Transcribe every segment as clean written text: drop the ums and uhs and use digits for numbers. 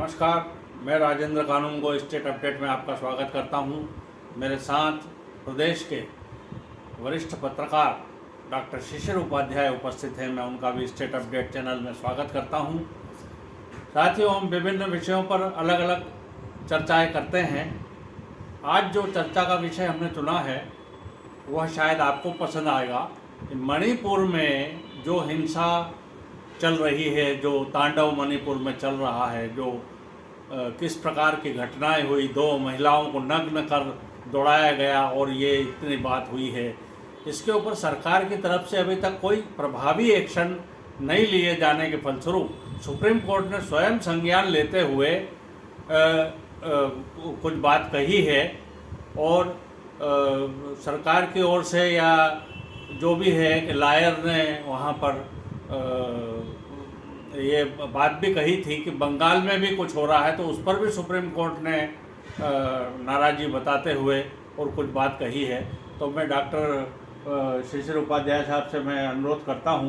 नमस्कार, मैं राजेंद्र कानून को स्टेट अपडेट में आपका स्वागत करता हूं। मेरे साथ प्रदेश के वरिष्ठ पत्रकार डॉक्टर शिशिर उपाध्याय उपस्थित हैं। मैं उनका भी स्टेट अपडेट चैनल में स्वागत करता हूं। साथियों, हम विभिन्न विषयों पर अलग अलग चर्चाएं करते हैं। आज जो चर्चा का विषय हमने चुना है वह शायद आपको पसंद आएगा कि मणिपुर में जो हिंसा चल रही है, जो तांडव मणिपुर में चल रहा है, जो किस प्रकार की घटनाएं हुई, 2 महिलाओं को नग्न कर दौड़ाया गया और ये इतनी बात हुई है, इसके ऊपर सरकार की तरफ से अभी तक कोई प्रभावी एक्शन नहीं लिए जाने के फलस्वरूप सुप्रीम कोर्ट ने स्वयं संज्ञान लेते हुए कुछ बात कही है और सरकार की ओर से या जो भी है कि लॉयर ने वहाँ पर ये बात भी कही थी कि बंगाल में भी कुछ हो रहा है, तो उस पर भी सुप्रीम कोर्ट ने नाराज़गी बताते हुए और कुछ बात कही है। तो मैं डॉक्टर शिशिर उपाध्याय साहब से मैं अनुरोध करता हूं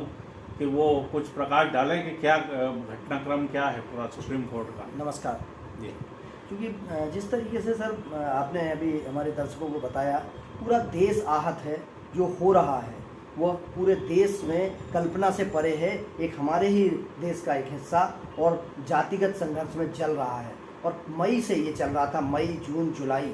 कि वो कुछ प्रकाश डालें कि क्या घटनाक्रम क्या है पूरा सुप्रीम कोर्ट का। नमस्कार जी। क्योंकि जिस तरीके से सर आपने अभी हमारे दर्शकों को बताया, पूरा देश आहत है। जो हो रहा है वह पूरे देश में कल्पना से परे है। एक हमारे ही देश का एक हिस्सा और जातिगत संघर्ष में चल रहा है और मई से ये चल रहा था। मई, जून, जुलाई,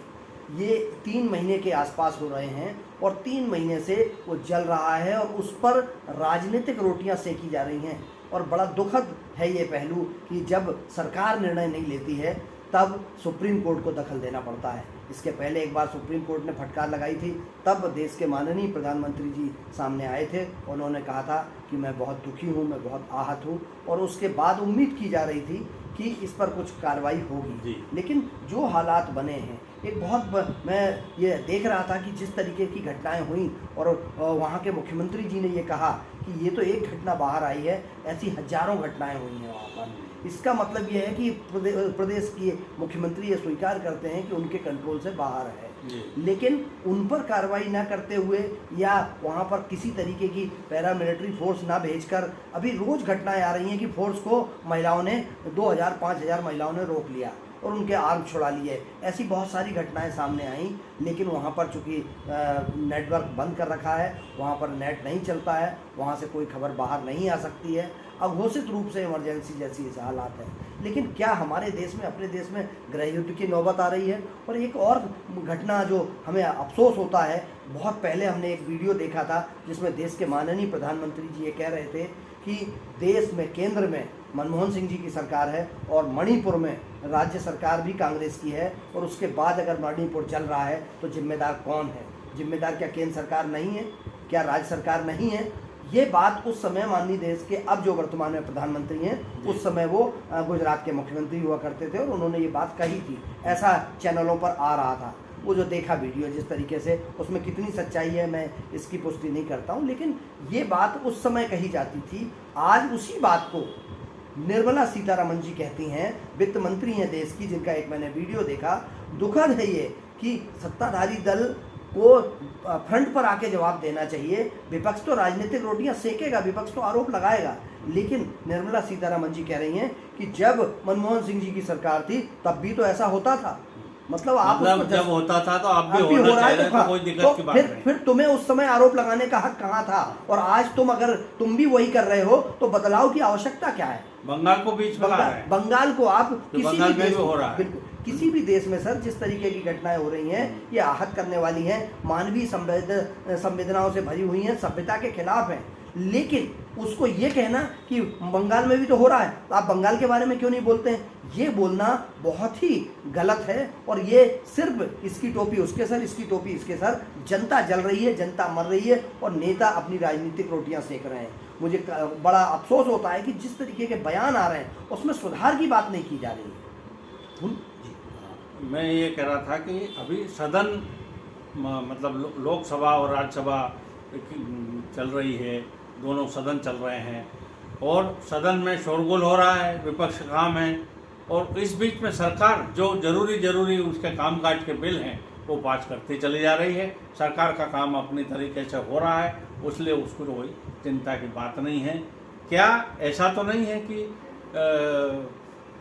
ये 3 महीने के आसपास हो रहे हैं और 3 महीने से वो जल रहा है और उस पर राजनीतिक रोटियां सेकी जा रही हैं। और बड़ा दुखद है ये पहलू कि जब सरकार निर्णय नहीं लेती है तब सुप्रीम कोर्ट को दखल देना पड़ता है। इसके पहले एक बार सुप्रीम कोर्ट ने फटकार लगाई थी, तब देश के माननीय प्रधानमंत्री जी सामने आए थे। उन्होंने कहा था कि मैं बहुत दुखी हूँ, मैं बहुत आहत हूँ, और उसके बाद उम्मीद की जा रही थी कि इस पर कुछ कार्रवाई होगी। लेकिन जो हालात बने हैं, एक बहुत मैं ये देख रहा था कि जिस तरीके की घटनाएं हुई और वहाँ के मुख्यमंत्री जी ने ये कहा कि ये तो एक घटना बाहर आई है, ऐसी हजारों घटनाएं हुई हैं वहाँ पर। इसका मतलब ये है कि प्रदेश के मुख्यमंत्री ये स्वीकार करते हैं कि उनके कंट्रोल से बाहर है, लेकिन उन पर कार्रवाई ना करते हुए या वहाँ पर किसी तरीके की पैरामिलिट्री फोर्स ना भेजकर अभी रोज़ घटनाएं आ रही हैं कि फोर्स को महिलाओं ने 2000-5000 महिलाओं ने रोक लिया और उनके आर्म छुड़ा लिए। ऐसी बहुत सारी घटनाएं सामने आई, लेकिन वहाँ पर चूँकि नेटवर्क बंद कर रखा है, वहाँ पर नेट नहीं चलता है, वहाँ से कोई खबर बाहर नहीं आ सकती है। अघोषित रूप से इमरजेंसी जैसी हालात है। लेकिन क्या हमारे देश में, अपने देश में गृह युद्ध की नौबत आ रही है? और एक और घटना जो हमें अफसोस होता है, बहुत पहले हमने एक वीडियो देखा था जिसमें देश के माननीय प्रधानमंत्री जी ये कह रहे थे कि देश में, केंद्र में मनमोहन सिंह जी की सरकार है और मणिपुर में राज्य सरकार भी कांग्रेस की है, और उसके बाद अगर मणिपुर चल रहा है तो जिम्मेदार कौन है? जिम्मेदार क्या केंद्र सरकार नहीं है? क्या राज्य सरकार नहीं है? ये बात उस समय माननीय देश के अब जो वर्तमान में प्रधानमंत्री हैं, उस समय वो गुजरात के मुख्यमंत्री हुआ करते थे और उन्होंने ये बात कही थी। ऐसा चैनलों पर आ रहा था। वो जो देखा वीडियो जिस तरीके से, उसमें कितनी सच्चाई है मैं इसकी पुष्टि नहीं करता हूँ, लेकिन ये बात उस समय कही जाती थी। आज उसी बात को निर्मला सीतारमण जी कहती हैं, वित्त मंत्री हैं देश की, जिनका एक मैंने वीडियो देखा। दुखद है ये कि सत्ताधारी दल को फ्रंट पर आके जवाब देना चाहिए। विपक्ष तो राजनीतिक रोटियां सेकेगा, विपक्ष तो आरोप लगाएगा, लेकिन निर्मला सीतारमण जी कह रही हैं कि जब मनमोहन सिंह जी की सरकार थी तब भी तो ऐसा होता था। मतलब आप जब होता था तो अब भी हो रहा है, तो कोई दिक्कत की बात नहीं। फिर तुम्हें उस समय आरोप लगाने का हक कहाँ था? और आज तुम भी वही कर रहे हो, तो बदलाव की आवश्यकता क्या है? बंगाल को बीच में ला रहे हैं। बंगाल को आप किसी भी देश में हो रहा है, बिल्कुल किसी भी देश में सर, जिस तरीके की घटनाएं हो रही हैं, ये आहत करने वाली हैं, मानवीय संवेदनाओं से भरी हुई हैं, सभ्यता के खिलाफ हैं। लेकिन उसको ये कहना कि बंगाल में भी तो हो रहा है, तो आप बंगाल के बारे में क्यों नहीं बोलते हैं? ये बोलना बहुत ही गलत है। और ये सिर्फ इसकी टोपी उसके सर, इसकी टोपी इसके सर। जनता जल रही है, जनता मर रही है और नेता अपनी राजनीतिक रोटियां सेक रहे हैं। मुझे बड़ा अफसोस होता है कि जिस तरीके के बयान आ रहे हैं उसमें सुधार की बात नहीं की जा रही है। मैं ये कह रहा था कि अभी सदन, मतलब लोकसभा और राज्यसभा चल रही है, दोनों सदन चल रहे हैं और सदन में शोरगुल हो रहा है, विपक्ष काम है, और इस बीच में सरकार जो जरूरी उसके कामकाज के बिल हैं वो पास करती चली जा रही है। सरकार का काम अपनी तरीके से हो रहा है, इसलिए उसको कोई चिंता की बात नहीं है। क्या ऐसा तो नहीं है कि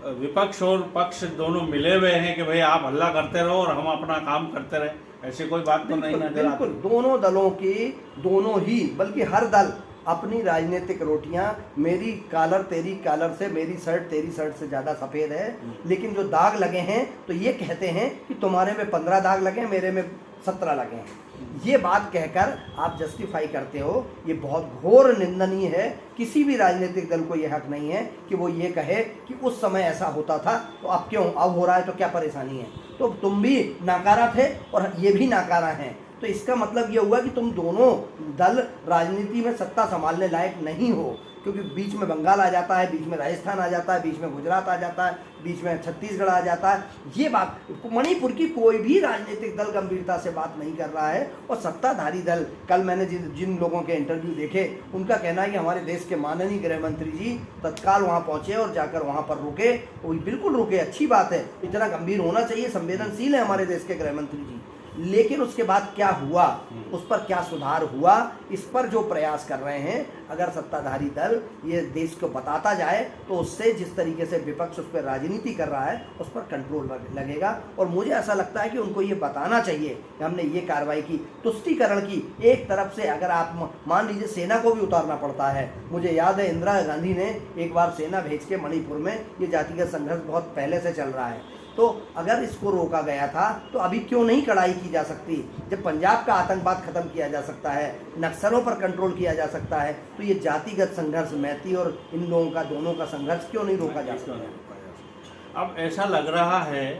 विपक्ष और पक्ष दोनों मिले हुए हैं कि भाई आप हल्ला करते रहो और हम अपना काम करते रहे, ऐसी कोई बात तो नहीं नजर आती। बिल्कुल, दोनों दलों की, दोनों ही, बल्कि हर दल अपनी राजनीतिक रोटियां, मेरी कॉलर तेरी कॉलर से, मेरी शर्ट तेरी शर्ट से ज़्यादा सफ़ेद है, लेकिन जो दाग लगे हैं तो ये कहते हैं कि तुम्हारे में 15 दाग लगे हैं, मेरे में 17 लगे हैं। ये बात कहकर आप जस्टिफाई करते हो, ये बहुत घोर निंदनीय है। किसी भी राजनीतिक दल को ये हक नहीं है कि वो ये कहे कि उस समय ऐसा होता था तो अब क्यों, अब हो रहा है तो क्या परेशानी है। तो तुम भी नाकारा थे और ये भी नाकारा हैं, तो इसका मतलब ये हुआ कि तुम दोनों दल राजनीति में सत्ता संभालने लायक नहीं हो, क्योंकि बीच में बंगाल आ जाता है, बीच में राजस्थान आ जाता है, बीच में गुजरात आ जाता है, बीच में छत्तीसगढ़ आ जाता है। ये बात, मणिपुर की कोई भी राजनीतिक दल गंभीरता से बात नहीं कर रहा है। और सत्ताधारी दल, कल मैंने जिन लोगों के इंटरव्यू देखे, उनका कहना है कि हमारे देश के माननीय गृह मंत्री जी तत्काल वहाँ पहुँचे और जाकर वहाँ पर रुके। वो बिल्कुल रुके, अच्छी बात है, इतना गंभीर होना चाहिए, संवेदनशील है हमारे देश के गृह मंत्री जी। लेकिन उसके बाद क्या हुआ, उस पर क्या सुधार हुआ, इस पर जो प्रयास कर रहे हैं, अगर सत्ताधारी दल ये देश को बताता जाए तो उससे जिस तरीके से विपक्ष उस पर राजनीति कर रहा है उस पर कंट्रोल लगेगा। और मुझे ऐसा लगता है कि उनको ये बताना चाहिए कि हमने ये कार्रवाई की, तुष्टीकरण की। एक तरफ से अगर आप मान लीजिए सेना को भी उतारना पड़ता है, मुझे याद है इंदिरा गांधी ने एक बार सेना भेज के मणिपुर में, ये जातिगत संघर्ष बहुत पहले से चल रहा है, तो अगर इसको रोका गया था तो अभी क्यों नहीं कड़ाई की जा सकती। जब पंजाब का आतंकवाद खत्म किया जा सकता है, नक्सलों पर कंट्रोल किया जा सकता है, तो ये जातिगत संघर्ष, मैती और इन लोगों का, दोनों का संघर्ष क्यों नहीं रोका जा सकता। अब ऐसा लग रहा है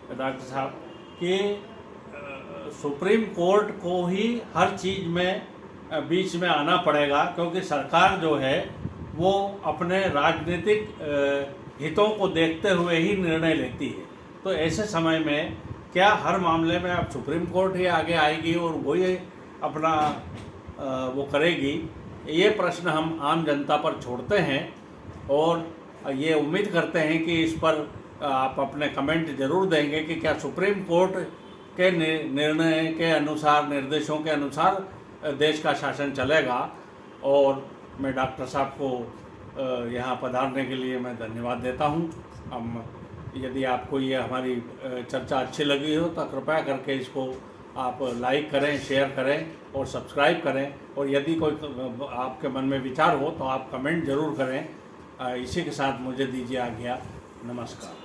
डॉक्टर साहब कि सुप्रीम कोर्ट को ही हर चीज़ में बीच में आना पड़ेगा, क्योंकि सरकार जो है वो अपने राजनीतिक हितों को देखते हुए ही निर्णय लेती है। तो ऐसे समय में क्या हर मामले में अब सुप्रीम कोर्ट ही आगे आएगी और वो ये अपना वो करेगी, ये प्रश्न हम आम जनता पर छोड़ते हैं और ये उम्मीद करते हैं कि इस पर आप अपने कमेंट ज़रूर देंगे कि क्या सुप्रीम कोर्ट के निर्णय के अनुसार, निर्देशों के अनुसार देश का शासन चलेगा। और मैं डॉक्टर साहब को यहाँ पधारने के लिए मैं धन्यवाद देता हूँ। यदि आपको ये हमारी चर्चा अच्छी लगी हो तो कृपया करके इसको आप लाइक करें, शेयर करें और सब्सक्राइब करें। और यदि कोई आपके मन में विचार हो तो आप कमेंट ज़रूर करें। इसी के साथ मुझे दीजिए आज्ञा। नमस्कार।